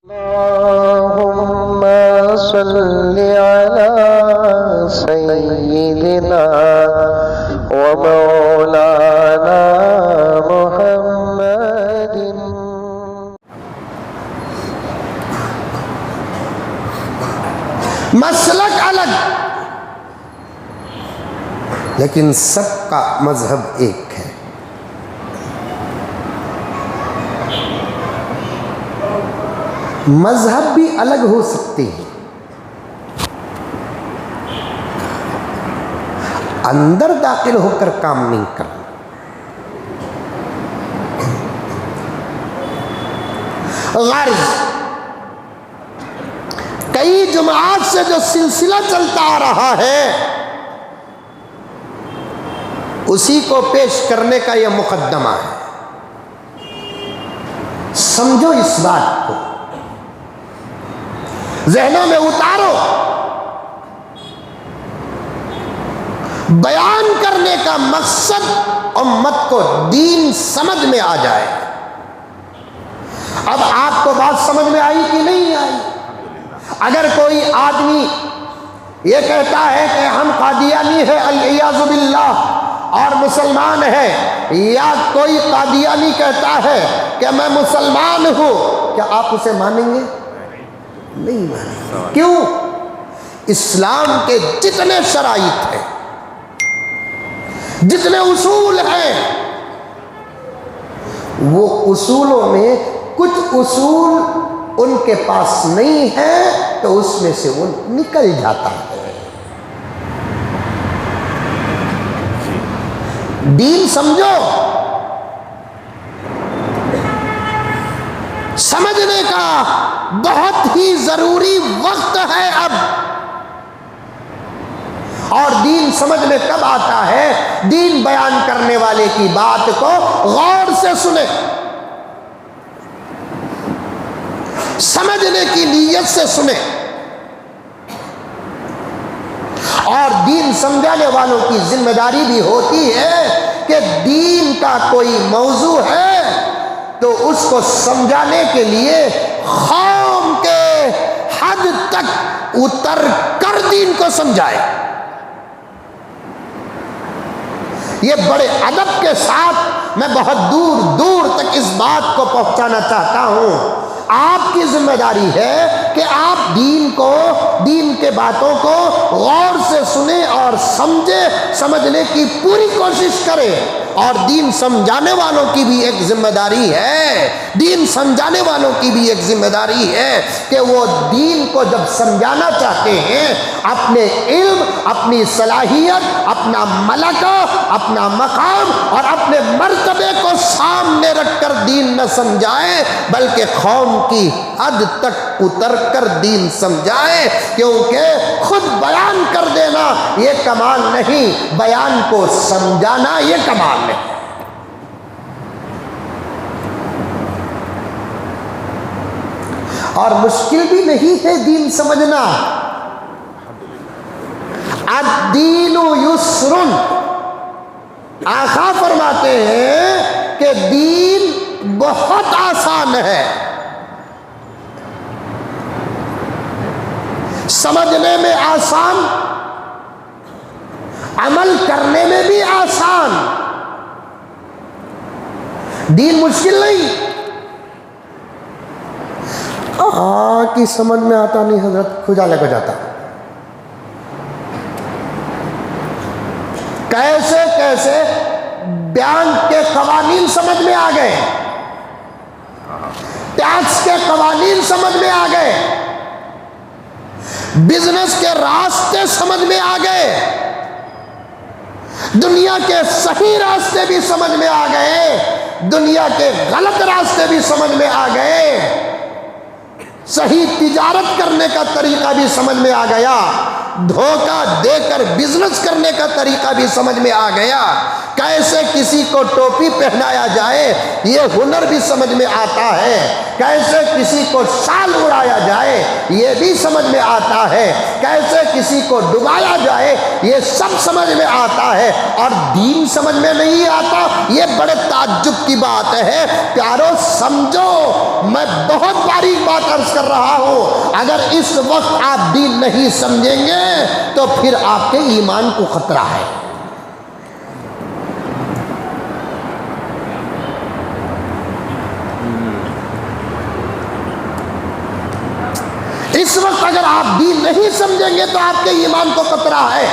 اللهم صل على سيدنا ومولانا محمد. مسلک الگ لیکن سب کا مذہب ایک ہے. مذہب بھی الگ ہو سکتے ہیں، اندر داخل ہو کر کام نہیں کرنا. غرض کئی جماعت سے جو سلسلہ چلتا آ رہا ہے اسی کو پیش کرنے کا یہ مقدمہ ہے. سمجھو اس بات کو، ذہنوں میں اتارو. بیان کرنے کا مقصد امت کو دین سمجھ میں آ جائے. اب آپ کو بات سمجھ میں آئی کہ نہیں آئی؟ اگر کوئی آدمی یہ کہتا ہے کہ ہم قادیانی ہیں العیاذ باللہ اور مسلمان ہے، یا کوئی قادیانی کہتا ہے کہ میں مسلمان ہوں، کیا آپ اسے مانیں گے؟ نہیں مانیں گے. کیوں؟ اسلام کے جتنے شرائط ہیں، جتنے اصول ہیں، وہ اصولوں میں کچھ اصول ان کے پاس نہیں ہے تو اس میں سے وہ نکل جاتا ہے. دین سمجھو. سمجھنے کا بہت ہی ضروری وقت ہے اب. اور دین سمجھ میں کب آتا ہے؟ دین بیان کرنے والے کی بات کو غور سے سنے، سمجھنے کی نیت سے سنے. اور دین سمجھانے والوں کی ذمہ داری بھی ہوتی ہے کہ دین کا کوئی موضوع ہے تو اس کو سمجھانے کے لیے قوم کے حد تک اتر کر دین کو سمجھائے. یہ بڑے ادب کے ساتھ میں بہت دور دور تک اس بات کو پہنچانا چاہتا ہوں. آپ کی ذمہ داری ہے کہ آپ دین کو، دین کے باتوں کو غور سے سنیں اور سمجھنے کی پوری کوشش کریں. اور دین سمجھانے والوں کی بھی ایک ذمہ داری ہے، دین سمجھانے والوں کی بھی ایک ذمہ داری ہے کہ وہ دین کو جب سمجھانا چاہتے ہیں اپنے علم، اپنی صلاحیت، اپنا ملکہ، اپنا مقام اور اپنے مرتبے کو سامنے رکھ کر دین نہ سمجھائیں بلکہ قوم کی حد تک اتر کر دین سمجھائیں. کیونکہ خود بیان کر دینا یہ کمال نہیں، بیان کو سمجھانا یہ کمال ہے. اور مشکل بھی نہیں ہے دین سمجھنا. الدین یسر، آقا فرماتے ہیں کہ دین بہت آسان ہے، سمجھنے میں آسان، عمل کرنے میں بھی آسان. دین مشکل نہیں. کہ سمجھ میں آتا نہیں حضرت، کھجالے کو جاتا. کیسے کیسے بیان کے قوانین سمجھ میں آ گئے، ٹیکس کے قوانین سمجھ میں آ گئے، بزنس کے راستے سمجھ میں آ گئے، دنیا کے صحیح راستے بھی سمجھ میں آ گئے، دنیا کے غلط راستے بھی سمجھ میں آ گئے، صحیح تجارت کرنے کا طریقہ بھی سمجھ میں آ گیا، دھوکہ دے کر بزنس کرنے کا طریقہ بھی سمجھ میں آ گیا. کیسے کسی کو ٹوپی پہنایا جائے یہ ہنر بھی سمجھ میں آتا ہے، کیسے کسی کو شال اڑایا جائے یہ بھی سمجھ میں آتا ہے، کیسے کسی کو ڈبایا جائے یہ سب سمجھ میں آتا ہے، اور دین سمجھ میں نہیں آتا، یہ بڑے تعجب کی بات ہے۔ پیارو سمجھو، میں بہت باریک بات عرض کر رہا ہوں، اگر اس وقت آپ دین نہیں سمجھیں گے تو پھر آپ کے ایمان کو خطرہ ہے۔ اس وقت اگر آپ دین نہیں سمجھیں گے تو آپ کے ایمان کو خطرہ ہے۔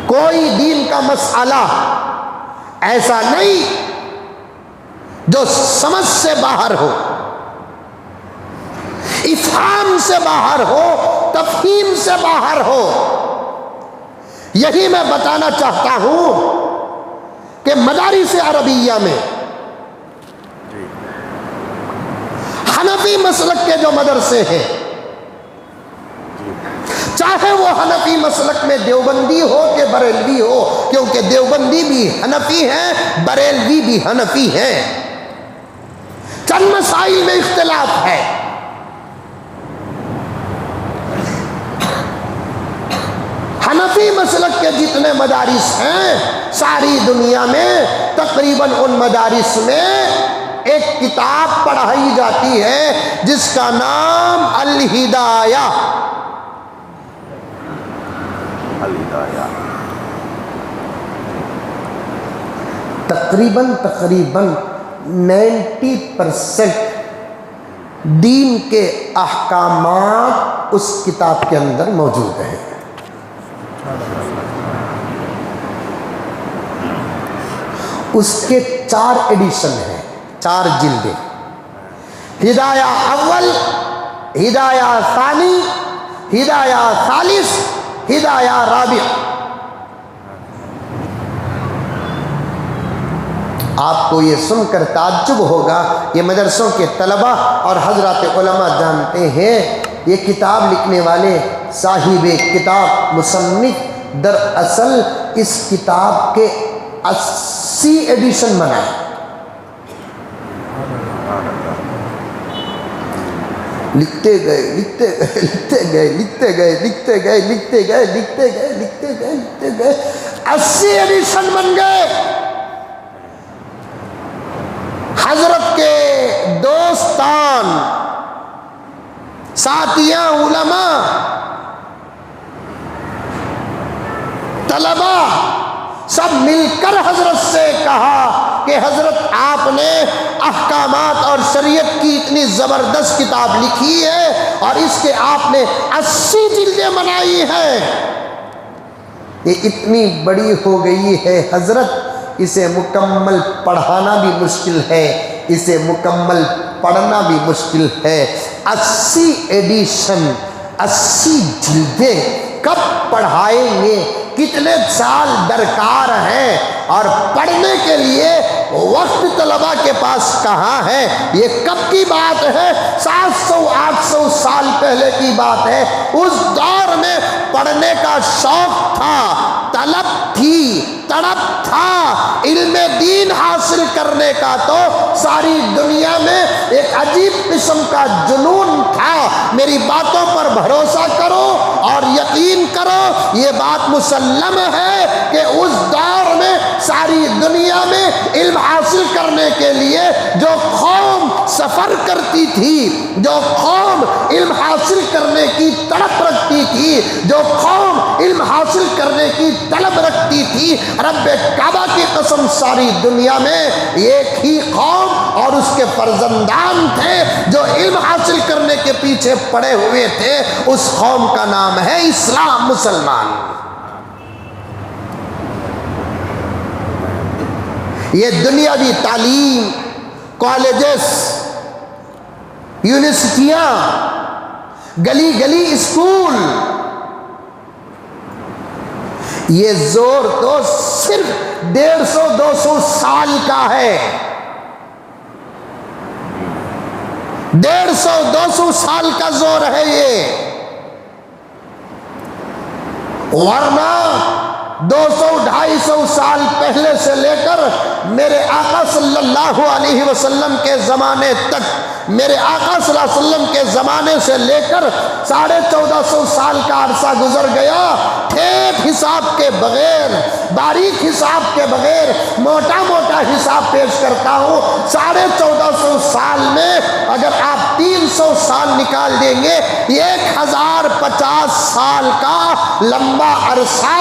کوئی دین کا مسئلہ ایسا نہیں جو سمجھ سے باہر ہو، افہام سے باہر ہو، تفہیم سے باہر ہو۔ یہی میں بتانا چاہتا ہوں کہ مدارس عربیہ میں حنفی مسلک کے جو مدرسے ہیں، چاہے وہ حنفی مسلک میں دیوبندی ہو کہ بریلوی ہو، کیونکہ دیوبندی بھی حنفی ہیں، بریلوی بھی حنفی ہیں، چند مسائل میں اختلاف ہے۔ حنفی مسلک کے جتنے مدارس ہیں ساری دنیا میں تقریباً ان مدارس میں ایک کتاب پڑھائی جاتی ہے جس کا نام الہدایہ۔ تقریباً 90% دین کے احکامات اس کتاب کے اندر موجود ہیں۔ اس کے 4 ایڈیشن ہیں، 4 جلدیں، ہدایہ اول، ہدایہ ثانی، ہدایہ ثالث، ہدایہ رابع۔ آپ کو یہ سن کر تعجب ہوگا، یہ مدرسوں کے طلبہ اور حضرات علماء جانتے ہیں، یہ کتاب لکھنے والے صاحب کتاب مصنف دراصل اس کتاب کے 80 ایڈیشن بنائے۔ لکھتے گئے لکھتے گئے لکھتے گئے لکھتے گئے لکھتے گئے لکھتے گئے لکھتے گئے لکھتے گئے لکھتے گئے 80 ایڈیشن بن گئے۔ حضرت کے دوستان، ساتھیاں، علماء، طلبہ سب مل کر حضرت سے کہا کہ حضرت آپ نے احکامات اور شریعت کی اتنی زبردست کتاب لکھی ہے اور اس کے آپ نے 80 جلدیں بنائی ہیں، یہ اتنی بڑی ہو گئی ہے حضرت، اسے مکمل پڑھانا بھی مشکل ہے، اسے مکمل پڑھنا بھی مشکل ہے۔ 80 ایڈیشن، 80 جلدیں کب پڑھائیں گے؟ کتنے سال درکار ہیں؟ اور پڑھنے کے لیے وقت طلبہ کے پاس کہاں ہے؟ یہ کب کی بات ہے؟ 700-800 سال پہلے کی بات ہے۔ اس دور میں پڑھنے کا شوق تھا، طلب تھی، تڑپ تھا، علم دین حاصل کرنے کا تو ساری دنیا میں ایک عجیب قسم کا جنون تھا۔ میری باتوں پر بھروسہ کرو اور یقین کرو، یہ بات مسلم ہے کہ اس دور میں ساری دنیا میں علم حاصل کرنے کے لیے جو قوم سفر کرتی تھی، جو قوم علم حاصل کرنے کی تڑپ رکھتی تھی، جو قوم علم حاصل کرنے کی طلب رکھتی تھی، رب کعبہ کی قسم ساری دنیا میں ایک ہی قوم اور اس کے فرزندان تھے جو علم حاصل کرنے کے پیچھے پڑے ہوئے تھے۔ اس قوم کا نام ہے اسلام، مسلمان۔ یہ دنیاوی تعلیم، کالجز، یونیورسٹیاں، گلی گلی اسکول، یہ زور تو صرف 150-200 سال کا ہے، 150-200 سال کا زور ہے یہ، ورنہ 200-250 سال پہلے سے لے کر میرے آقا صلی اللہ علیہ وسلم کے زمانے تک، میرے آقا صلی اللہ علیہ وسلم کے زمانے سے لے کر 1450 سال کا عرصہ گزر گیا، ٹھیک حساب کے بغیر، باریک حساب کے بغیر موٹا موٹا حساب پیش کرتا ہوں، 1450 سال میں اگر آپ 300 سال نکال دیں گے، 1050 سال کا لمبا عرصہ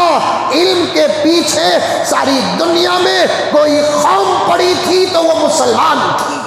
علم کے پیچھے ساری دنیا میں کوئی قوم پڑی تھی تو وہ مسلمان تھی۔